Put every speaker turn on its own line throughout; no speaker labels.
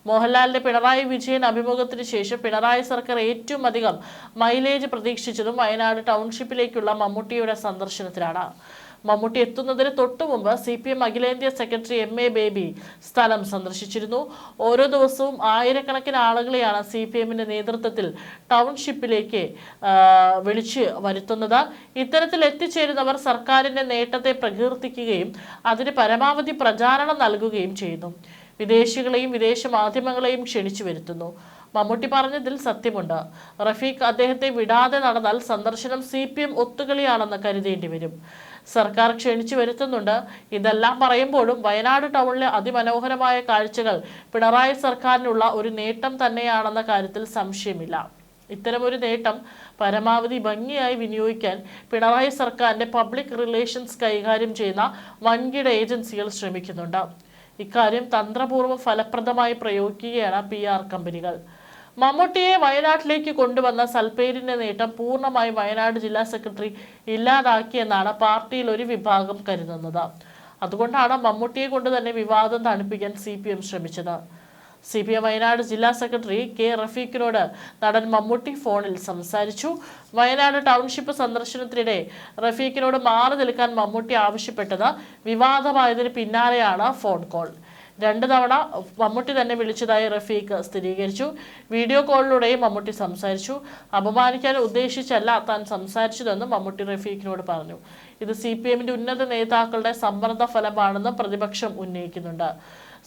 മോഹൻലാലിന്റെ പിണറായി വിജയൻ അഭിമുഖത്തിന് ശേഷം പിണറായി സർക്കാർ ഏറ്റവും അധികം മൈലേജ് പ്രതീക്ഷിച്ചതും വയനാട് ടൗൺഷിപ്പിലേക്കുള്ള മമ്മൂട്ടിയുടെ സന്ദർശനത്തിലാണ്. മമ്മൂട്ടി എത്തുന്നതിന് തൊട്ടുമുമ്പ് CPM അഖിലേന്ത്യാ സെക്രട്ടറി MA ബേബി സ്ഥലം സന്ദർശിച്ചിരുന്നു. ഓരോ ദിവസവും ആയിരക്കണക്കിന് ആളുകളെയാണ് CPMന്റെ നേതൃത്വത്തിൽ ടൗൺഷിപ്പിലേക്ക് വിളിച്ച് വരുത്തുന്നത്. ഇത്തരത്തിൽ എത്തിച്ചേരുന്നവർ സർക്കാരിന്റെ നേട്ടത്തെ പ്രകീർത്തിക്കുകയും അതിന് പരമാവധി പ്രചാരണം നൽകുകയും ചെയ്യുന്നു. വിദേശികളെയും വിദേശ മാധ്യമങ്ങളെയും ക്ഷണിച്ചു വരുത്തുന്നു. മമ്മൂട്ടി പറഞ്ഞതിൽ സത്യമുണ്ട്. റഫീഖ് അദ്ദേഹത്തെ വിടാതെ നടന്നാൽ സന്ദർശനം CPM ഒത്തുകളിയാണെന്ന് കരുതേണ്ടി വരും. സർക്കാർ ക്ഷണിച്ചു വരുത്തുന്നുണ്ട്. ഇതെല്ലാം പറയുമ്പോഴും വയനാട് ടൗണിലെ അതിമനോഹരമായ കാഴ്ചകൾ പിണറായി സർക്കാരിനുള്ള ഒരു നേട്ടം തന്നെയാണെന്ന കാര്യത്തിൽ സംശയമില്ല. ഇത്തരമൊരു നേട്ടം പരമാവധി ഭംഗിയായി വിനിയോഗിക്കാൻ പിണറായി സർക്കാരിന്റെ പബ്ലിക് റിലേഷൻസ് കൈകാര്യം ചെയ്യുന്ന വൻകിട ഏജൻസികൾ ശ്രമിക്കുന്നുണ്ട്. ഇക്കാര്യം തന്ത്രപൂർവ്വം ഫലപ്രദമായി പ്രയോഗിക്കുകയാണ് PR കമ്പനികൾ. മമ്മൂട്ടിയെ വയനാട്ടിലേക്ക് കൊണ്ടുവന്ന സൽപ്പേരിന്റെ നേട്ടം പൂർണ്ണമായി വയനാട് ജില്ലാ സെക്രട്ടറി ഇല്ലാതാക്കിയെന്നാണ് പാർട്ടിയിൽ ഒരു വിഭാഗം കരുതുന്നത്. അതുകൊണ്ടാണ് മമ്മൂട്ടിയെ കൊണ്ട് തന്നെ വിവാദം തണുപ്പിക്കാൻ CPM ശ്രമിച്ചത്. CPM വയനാട് ജില്ലാ സെക്രട്ടറി K റഫീഖിനോട് നടൻ മമ്മൂട്ടി ഫോണിൽ സംസാരിച്ചു. വയനാട് ടൗൺഷിപ്പ് സന്ദർശനത്തിനിടെ റഫീഖിനോട് മാറി നിൽക്കാൻ മമ്മൂട്ടി ആവശ്യപ്പെട്ടത് വിവാദമായതിന് പിന്നാലെയാണ് ഫോൺ കോൾ. 2 തവണ മമ്മൂട്ടി തന്നെ വിളിച്ചതായി റഫീഖ് സ്ഥിരീകരിച്ചു. വീഡിയോ കോളിലൂടെയും മമ്മൂട്ടി സംസാരിച്ചു. അപമാനിക്കാൻ ഉദ്ദേശിച്ചല്ല താൻ സംസാരിച്ചതെന്ന് മമ്മൂട്ടി റഫീഖിനോട് പറഞ്ഞു. ഇത് CPMന്റെ ഉന്നത നേതാക്കളുടെ സമ്മർദ്ദ ഫലമാണെന്ന് പ്രതിപക്ഷം ഉന്നയിക്കുന്നുണ്ട്.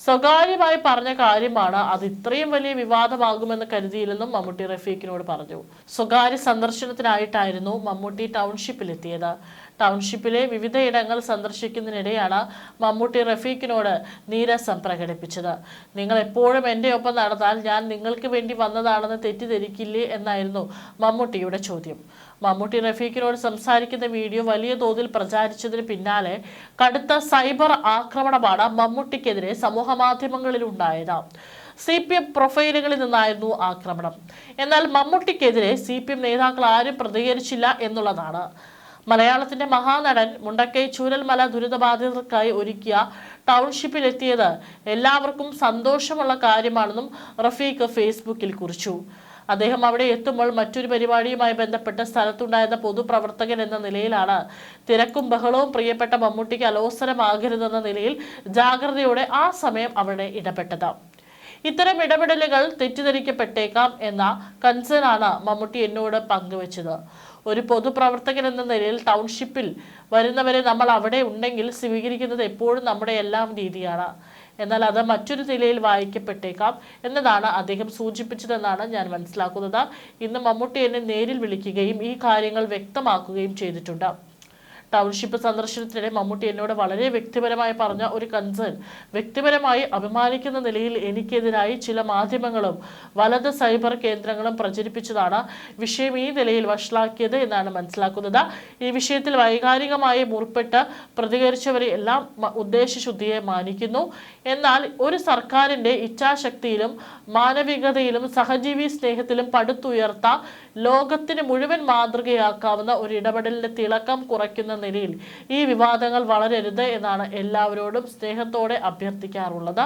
സ്വകാര്യമായി പറഞ്ഞ കാര്യമാണ്, അത് ഇത്രയും വലിയ വിവാദമാകുമെന്ന് കരുതിയില്ലെന്നും മമ്മൂട്ടി റഫീഖിനോട് പറഞ്ഞു. സ്വകാര്യ സന്ദർശനത്തിനായിട്ടായിരുന്നു മമ്മൂട്ടി ടൗൺഷിപ്പിലെത്തിയത്. ടൗൺഷിപ്പിലെ വിവിധയിടങ്ങൾ സന്ദർശിക്കുന്നതിനിടെയാണ് മമ്മൂട്ടി റഫീഖിനോട് നീരസം പ്രകടിപ്പിച്ചത്. നിങ്ങൾ എപ്പോഴും എൻ്റെ ഒപ്പം നടന്നാൽ ഞാൻ നിങ്ങൾക്ക് വേണ്ടി വന്നതാണെന്ന് തെറ്റിദ്ധരിക്കില്ലേ എന്നായിരുന്നു മമ്മൂട്ടിയുടെ ചോദ്യം. മമ്മൂട്ടി റഫീഖിനോട് സംസാരിക്കുന്ന വീഡിയോ വലിയ തോതിൽ പ്രചാരിച്ചതിന് പിന്നാലെ കടുത്ത സൈബർ ആക്രമണമാണ് മമ്മൂട്ടിക്കെതിരെ സമൂഹമാധ്യമങ്ങളിൽ ഉണ്ടായത്. CPM പ്രൊഫൈലുകളിൽ നിന്നായിരുന്നു ആക്രമണം. എന്നാൽ മമ്മൂട്ടിക്കെതിരെ CPM നേതാക്കൾ ആരും പ്രതികരിച്ചില്ല എന്നുള്ളതാണ്. മലയാളത്തിന്റെ മഹാനടൻ മുണ്ടക്കൈ ചൂരൽമല ദുരിതബാധിതർക്കായി ഒരുക്കിയ ടൗൺഷിപ്പിലെത്തിയത് എല്ലാവർക്കും സന്തോഷമുള്ള കാര്യമാണെന്നും റഫീഖ് ഫേസ്ബുക്കിൽ കുറിച്ചു. അദ്ദേഹം അവിടെ എത്തുമ്പോൾ മറ്റൊരു പരിപാടിയുമായി ബന്ധപ്പെട്ട് സ്ഥലത്തുണ്ടായിരുന്ന പൊതുപ്രവർത്തകൻ എന്ന നിലയിലാണ് തിരക്കും ബഹളവും പ്രിയപ്പെട്ട മമ്മൂട്ടിക്ക് അലോസരമാകരുതെന്ന നിലയിൽ ജാഗ്രതയോടെ ആ സമയം അവിടെ ഇടപെട്ടത്. ഇത്തരം ഇടപെടലുകൾ തെറ്റിദ്ധരിക്കപ്പെട്ടേക്കാം എന്ന കൺസേൺ ആണ് മമ്മൂട്ടി എന്നോട് പങ്കുവച്ചത്. ഒരു പൊതുപ്രവർത്തകൻ എന്ന നിലയിൽ ടൗൺഷിപ്പിൽ വരുന്നവരെ നമ്മൾ അവിടെ ഉണ്ടെങ്കിൽ സ്വീകരിക്കുന്നത് എപ്പോഴും നമ്മുടെ എല്ലാം രീതിയാണ്. എന്നാൽ അത് മറ്റൊരു നിലയിൽ വായിക്കപ്പെട്ടേക്കാം എന്നതാണ് അദ്ദേഹം സൂചിപ്പിച്ചതെന്നാണ് ഞാൻ മനസ്സിലാക്കുന്നത്. ഇന്ന് മമ്മൂട്ടി എന്നെ നേരിൽ വിളിക്കുകയും ഈ കാര്യങ്ങൾ വ്യക്തമാക്കുകയും ചെയ്തിട്ടുണ്ട്. ടൗൺഷിപ്പ് സന്ദർശനത്തിനിടെ മമ്മൂട്ടി എന്നോട് വളരെ വ്യക്തിപരമായി പറഞ്ഞ ഒരു കൺസേൺ വ്യക്തിപരമായി അഭിമാനിക്കുന്ന നിലയിൽ എനിക്കെതിരായി ചില മാധ്യമങ്ങളും വലത് സൈബർ കേന്ദ്രങ്ങളും പ്രചരിപ്പിച്ചതാണ് വിഷയം ഈ നിലയിൽ വഷളാക്കിയത് എന്നാണ് മനസ്സിലാക്കുന്നത്. ഈ വിഷയത്തിൽ വൈകാരികമായി മുറിപ്പെട്ട് പ്രതികരിച്ചവരെ എല്ലാം ഉദ്ദേശശുദ്ധിയെ മാനിക്കുന്നു. എന്നാൽ ഒരു സർക്കാരിന്റെ ഇച്ഛാശക്തിയിലും മാനവികതയിലും സഹജീവി സ്നേഹത്തിലും പടുത്തുയർത്ത ലോകത്തിന് മുഴുവൻ മാതൃകയാക്കാവുന്ന ഒരു ഇടപെടലിന്റെ തിളക്കം കുറയ്ക്കുന്ന നിലയിൽ ഈ വിവാദങ്ങൾ വളരരുത് എന്നാണ് എല്ലാവരോടും സ്നേഹത്തോടെ അഭ്യർത്ഥിക്കാറുള്ളത്.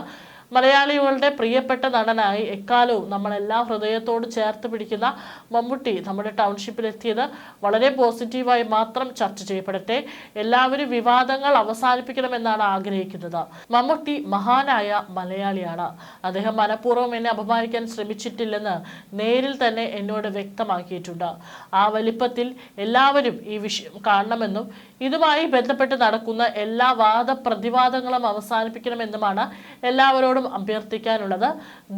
മലയാളികളുടെ പ്രിയപ്പെട്ട നടനായി എക്കാലവും നമ്മളെല്ലാം ഹൃദയത്തോട് ചേർത്ത് പിടിക്കുന്ന മമ്മൂട്ടി നമ്മുടെ ടൗൺഷിപ്പിലെത്തിയത് വളരെ പോസിറ്റീവായി മാത്രം ചർച്ച ചെയ്യപ്പെടട്ടെ. എല്ലാവരും വിവാദങ്ങൾ അവസാനിപ്പിക്കണമെന്നാണ് ആഗ്രഹിക്കുന്നത്. മമ്മൂട്ടി മഹാനായ മലയാളിയാണ്. അദ്ദേഹം മനഃപൂർവ്വം എന്നെ അപമാനിക്കാൻ ശ്രമിച്ചിട്ടില്ലെന്ന് നേരിൽ തന്നെ എന്നോട് വ്യക്തമാക്കിയിട്ടുണ്ട്. ആ വലിപ്പത്തിൽ എല്ലാവരും ഈ വിഷയം കാണണമെന്നും ഇതുമായി ബന്ധപ്പെട്ട് നടക്കുന്ന എല്ലാ വാദപ്രതിവാദങ്ങളും അവസാനിപ്പിക്കണമെന്നുമാണ് എല്ലാവരോടും അഭ്യർത്ഥിക്കാനുള്ളത്.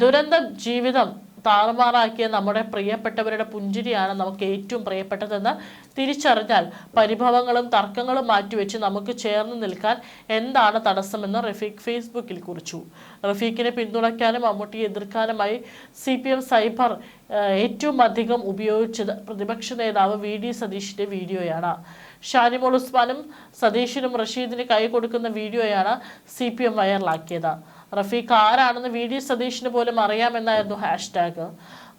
ദുരന്ത ജീവിതം താറുമാറാക്കിയ നമ്മുടെ പ്രിയപ്പെട്ടവരുടെ പുഞ്ചിരിയാണ് നമുക്ക് ഏറ്റവും പ്രിയപ്പെട്ടതെന്ന് തിരിച്ചറിഞ്ഞാൽ പരിഭവങ്ങളും തർക്കങ്ങളും മാറ്റിവെച്ച് നമുക്ക് ചേർന്ന് നിൽക്കാൻ എന്താണ് തടസ്സമെന്ന് റഫീഖ് ഫേസ്ബുക്കിൽ കുറിച്ചു. റഫീഖിനെ പിന്തുണയ്ക്കാനും മമ്മൂട്ടിയെ എതിർക്കാനുമായി CPM സൈബർ ഏറ്റവും അധികം ഉപയോഗിച്ചത് പ്രതിപക്ഷ നേതാവ് VD സതീഷിന്റെ വീഡിയോയാണ്. ഷാനിമോൾ ഉസ്മാനും സതീഷിനും റഷീദിന് കൈ കൊടുക്കുന്ന വീഡിയോയാണ് CPM വൈറലാക്കിയത്. റഫീഖ് ആരാണെന്ന് VD സതീഷിന് പോലും അറിയാമെന്നായിരുന്നു ഹാഷ്ടാഗ്.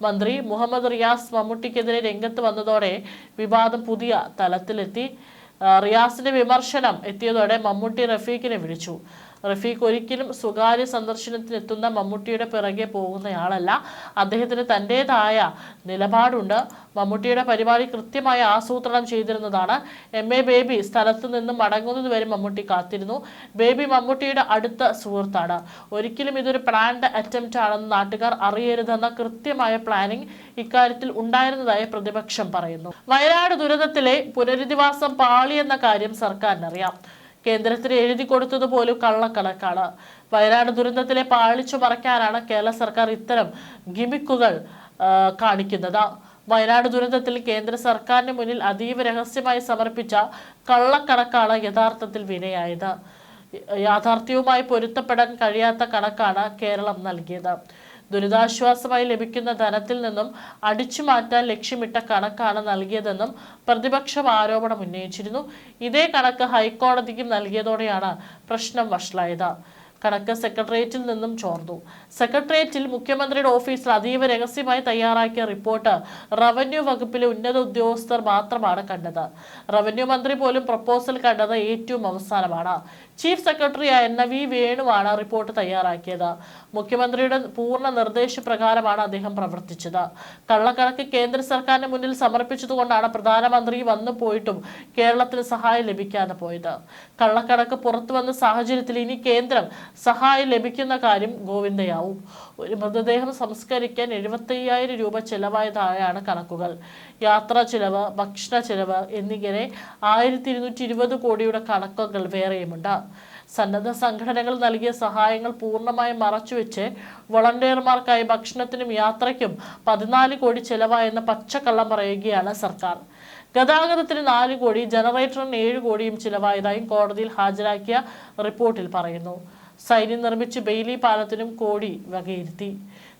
മന്ത്രി മുഹമ്മദ് റിയാസ് മമ്മൂട്ടിക്കെതിരെ രംഗത്ത് വന്നതോടെ വിവാദം പുതിയ തലത്തിലെത്തി. റിയാസിന്റെ വിമർശനം എത്തിയതോടെ മമ്മൂട്ടി റഫീഖിനെ വിളിച്ചു. റഫീഖ് ഒരിക്കലും സ്വകാര്യ സന്ദർശനത്തിനെത്തുന്ന മമ്മൂട്ടിയുടെ പിറകെ പോകുന്നയാളല്ല. അദ്ദേഹത്തിന് തൻ്റെതായ നിലപാടുണ്ട്. മമ്മൂട്ടിയുടെ പരിപാടി കൃത്യമായി ആസൂത്രണം ചെയ്തിരുന്നതാണ്. MA ബേബി സ്ഥലത്തു നിന്നും മടങ്ങുന്നതുവരെ മമ്മൂട്ടി കാത്തിരുന്നു. ബേബി മമ്മൂട്ടിയുടെ അടുത്ത സുഹൃത്താണ്. ഒരിക്കലും ഇതൊരു പ്ലാൻഡ് അറ്റംപ്റ്റ് ആണെന്ന് നാട്ടുകാർ അറിയരുതെന്ന കൃത്യമായ പ്ലാനിംഗ് ഇക്കാര്യത്തിൽ ഉണ്ടായിരുന്നതായി പ്രതിപക്ഷം പറയുന്നു. വയനാട് ദുരന്തത്തിലെ പുനരധിവാസം പാളിയെന്ന കാര്യം സർക്കാരിനറിയാം. കേന്ദ്രത്തിന് എഴുതി കൊടുത്തതുപോലും കള്ളക്കണക്കാണ്. വയനാട് ദുരന്തത്തിലെ പാളിച്ചു മറയ്ക്കാനാണ് കേരള സർക്കാർ ഇത്തരം ഗിമിക്കുകൾ കാണിക്കുന്നത്. വയനാട് ദുരന്തത്തിൽ കേന്ദ്ര സർക്കാരിന് മുന്നിൽ അതീവ രഹസ്യമായി സമർപ്പിച്ച കള്ളക്കണക്കാണ് യഥാർത്ഥത്തിൽ വിനയായത്. യാഥാർത്ഥ്യവുമായി പൊരുത്തപ്പെടാൻ കഴിയാത്ത കണക്കാണ് കേരളം നൽകിയത്. ദുരിതാശ്വാസമായി ലഭിക്കുന്ന ധനത്തിൽ നിന്നും അടിച്ചു മാറ്റാൻ ലക്ഷ്യമിട്ട കണക്കാണ് നൽകിയതെന്നും പ്രതിപക്ഷം ആരോപണം ഉന്നയിച്ചിരുന്നു. ഇതേ കണക്ക് ഹൈക്കോടതിക്കും നൽകിയതോടെയാണ് പ്രശ്നം വഷളായത്. കണക്ക് സെക്രട്ടേറിയറ്റിൽ നിന്നും ചോർന്നു. സെക്രട്ടേറിയറ്റിൽ മുഖ്യമന്ത്രിയുടെ ഓഫീസിൽ അതീവ രഹസ്യമായി തയ്യാറാക്കിയ റിപ്പോർട്ട് റവന്യൂ വകുപ്പിലെ ഉന്നത ഉദ്യോഗസ്ഥർ മാത്രമാണ് കണ്ടത്. റവന്യൂ മന്ത്രി പോലും പ്രപ്പോസൽ കണ്ടത് ഏറ്റവും അവസാനമാണ്. ചീഫ് സെക്രട്ടറിയായ NV വേണുവാണ് റിപ്പോർട്ട് തയ്യാറാക്കിയത്. മുഖ്യമന്ത്രിയുടെ പൂർണ്ണ നിർദ്ദേശപ്രകാരമാണ് അദ്ദേഹം പ്രവർത്തിച്ചത്. കള്ളക്കണക്ക് കേന്ദ്ര സർക്കാരിന് മുന്നിൽ സമർപ്പിച്ചതുകൊണ്ടാണ് പ്രധാനമന്ത്രി വന്നു പോയിട്ടും കേരളത്തിന് സഹായം ലഭിക്കാതെ പോയത്. കള്ളക്കണക്ക് പുറത്തു വന്ന സാഹചര്യത്തിൽ ഇനി കേന്ദ്രം സഹായം ലഭിക്കുന്ന കാര്യം ഗോവിന്ദയാവും. ഒരു മൃതദേഹം സംസ്കരിക്കാൻ 75,000 രൂപ ചെലവായതായാണ് കണക്കുകൾ. യാത്രാ ചെലവ്, ഭക്ഷണ ചെലവ് എന്നിങ്ങനെ 1220 കോടിയുടെ കണക്കുകൾ വേറെയുമുണ്ട്. സന്നദ്ധ സംഘടനകൾ നൽകിയ സഹായങ്ങൾ പൂർണ്ണമായും മറച്ചുവെച്ച് വോളണ്ടിയർമാർക്കായി ഭക്ഷണത്തിനും യാത്രയ്ക്കും 14 കോടി ചെലവായെന്ന് പച്ചക്കള്ളം പറയുകയാണ് സർക്കാർ. ഗതാഗതത്തിന് 4 കോടി, ജനറേറ്ററിന് 7 കോടിയും ചിലവായതായും കോടതിയിൽ ഹാജരാക്കിയ റിപ്പോർട്ടിൽ പറയുന്നു. സൈന്യം നിർമ്മിച്ച് ബെയിലി പാലത്തിനും കോടി വകയിരുത്തി.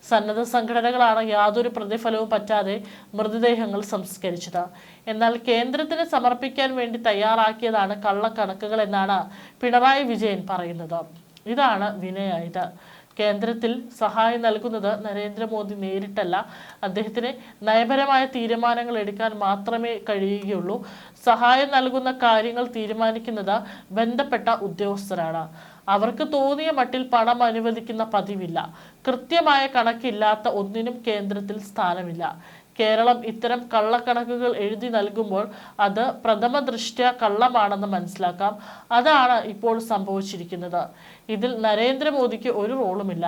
സന്നദ്ധ സംഘടനകളാണ് യാതൊരു പ്രതിഫലവും പറ്റാതെ മൃതദേഹങ്ങൾ സംസ്കരിച്ചത്. എന്നാൽ കേന്ദ്രത്തിന് സമർപ്പിക്കാൻ വേണ്ടി തയ്യാറാക്കിയതാണ് കള്ളക്കണക്കുകൾ എന്നാണ് പിണറായി വിജയൻ പറയുന്നത്. ഇതാണ് വിനയായത്. കേന്ദ്രത്തിൽ സഹായം നൽകുന്നത് നരേന്ദ്രമോദി നേരിട്ടല്ല. അദ്ദേഹത്തിന് നയപരമായ തീരുമാനങ്ങൾ എടുക്കാൻ മാത്രമേ കഴിയുകയുള്ളൂ. സഹായം നൽകുന്ന കാര്യങ്ങൾ തീരുമാനിക്കുന്നത് ബന്ധപ്പെട്ട ഉദ്യോഗസ്ഥരാണ്. അവർക്ക് തോന്നിയ മട്ടിൽ പണം അനുവദിക്കുന്ന പതിവില്ല. കൃത്യമായ കണക്കില്ലാത്ത ഒന്നിനും കേന്ദ്രത്തിൽ സ്ഥാനമില്ല. കേരളം ഇത്തരം കള്ളക്കണക്കുകൾ എഴുതി നൽകുമ്പോൾ അത് പ്രഥമ ദൃഷ്ട്യാ കള്ളമാണെന്ന് മനസ്സിലാക്കാം. അതാണ് ഇപ്പോൾ സംഭവിച്ചിരിക്കുന്നത്. ഇതിൽ നരേന്ദ്രമോദിക്ക് ഒരു റോളുമില്ല.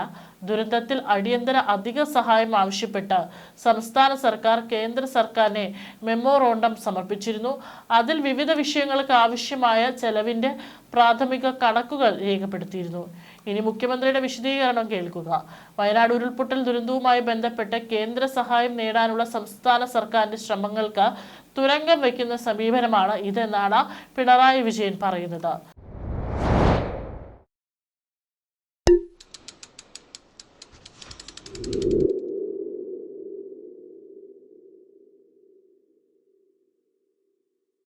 ദുരന്തത്തിൽ അടിയന്തര അധിക സഹായം ആവശ്യപ്പെട്ട് സംസ്ഥാന സർക്കാർ കേന്ദ്ര സർക്കാരിനെ മെമ്മോറാണ്ടം സമർപ്പിച്ചിരുന്നു. അതിൽ വിവിധ വിഷയങ്ങൾക്ക് ആവശ്യമായ ചെലവിന്റെ പ്രാഥമിക കണക്കുകൾ രേഖപ്പെടുത്തിയിരുന്നു. ഇനി മുഖ്യമന്ത്രിയുടെ വിശദീകരണം കേൾക്കുക. വയനാട് ഉരുൾപൊട്ടൽ ദുരന്തവുമായി ബന്ധപ്പെട്ട് കേന്ദ്ര സഹായം നേടാനുള്ള സംസ്ഥാന സർക്കാരിന്റെ ശ്രമങ്ങൾക്ക് തുരങ്കം വയ്ക്കുന്ന സമീപനമാണ് ഇതെന്നാണ് പിണറായി വിജയൻ പറയുന്നത്.